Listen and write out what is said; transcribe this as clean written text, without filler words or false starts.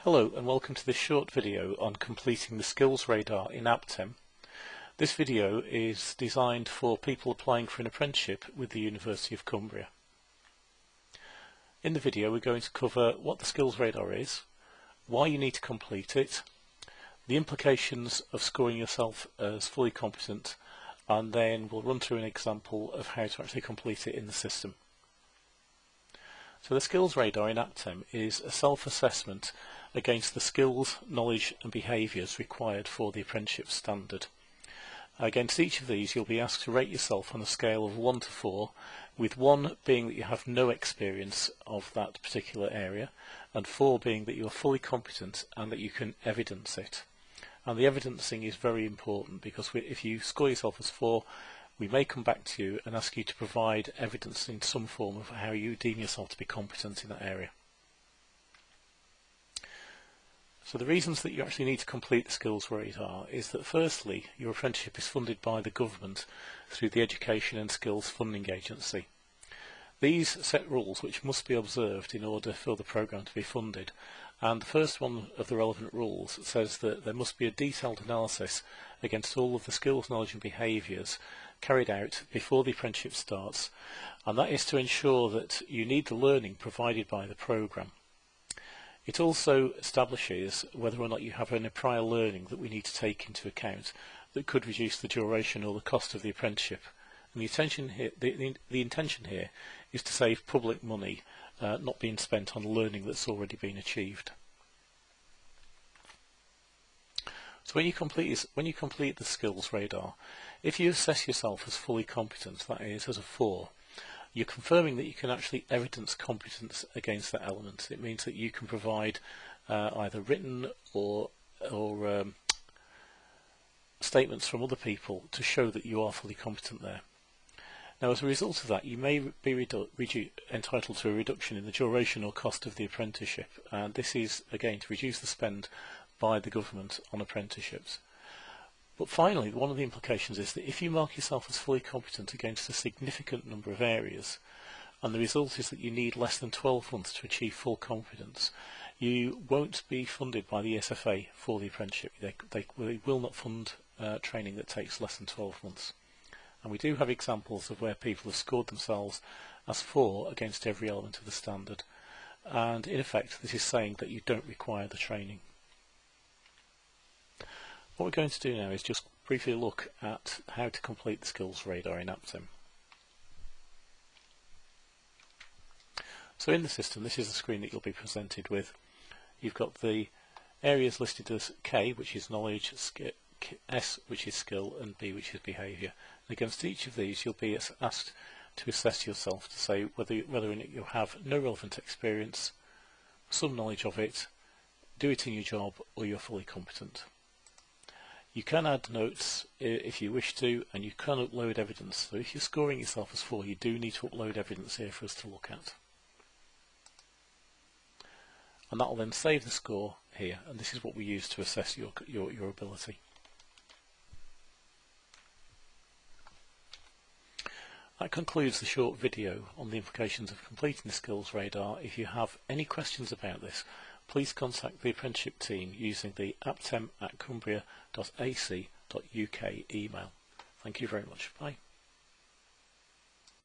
Hello and welcome to this short video on completing the skills radar in APTEM. This video is designed for people applying for an apprenticeship with the University of Cumbria. In the video we're going to cover what the skills radar is, why you need to complete it, the implications of scoring yourself as fully competent, and then we'll run through an example of how to actually complete it in the system. So the skills radar in APTEM is a self-assessment against the skills, knowledge and behaviours required for the apprenticeship standard. Against each of these you'll be asked to rate yourself on a scale of 1 to 4, with 1 being that you have no experience of that particular area and 4 being that you are fully competent and that you can evidence it. And the evidencing is very important because if you score yourself as 4, we may come back to you and ask you to provide evidence in some form of how you deem yourself to be competent in that area. So the reasons that you actually need to complete the skills radar is that firstly, your apprenticeship is funded by the government through the Education and Skills Funding Agency. These set rules which must be observed in order for the programme to be funded, and the first one of the relevant rules says that there must be a detailed analysis against all of the skills, knowledge and behaviours carried out before the apprenticeship starts, and that is to ensure that you need the learning provided by the programme. It also establishes whether or not you have any prior learning that we need to take into account that could reduce the duration or the cost of the apprenticeship. And the intention here is to save public money not being spent on learning that's already been achieved. So when you complete the skills radar, if you assess yourself as fully competent, that is as a 4, you're confirming that you can actually evidence competence against that element. It means that you can provide either written or statements from other people to show that you are fully competent there. Now, as a result of that, you may be entitled to a reduction in the duration or cost of the apprenticeship, and this is again to reduce the spend by the government on apprenticeships. But finally, one of the implications is that if you mark yourself as fully competent against a significant number of areas, and the result is that you need less than 12 months to achieve full competence, you won't be funded by the SFA for the apprenticeship. They will not fund training that takes less than 12 months. And we do have examples of where people have scored themselves as 4 against every element of the standard. And in effect, this is saying that you don't require the training. What we're going to do now is just briefly look at how to complete the skills radar in APTEM. So in the system, this is the screen that you'll be presented with. You've got the areas listed as K, which is knowledge, S, which is skill, and B, which is behaviour. And against each of these, you'll be asked to assess yourself to say whether you have no relevant experience, some knowledge of it, do it in your job, or you're fully competent. You can add notes if you wish to, and you can upload evidence. So if you're scoring yourself as 4, you do need to upload evidence here for us to look at. And that will then save the score here, and this is what we use to assess your ability. That concludes the short video on the implications of completing the skills radar. If you have any questions about this, please contact the apprenticeship team using the aptem@cumbria.ac.uk email. Thank you very much. Bye.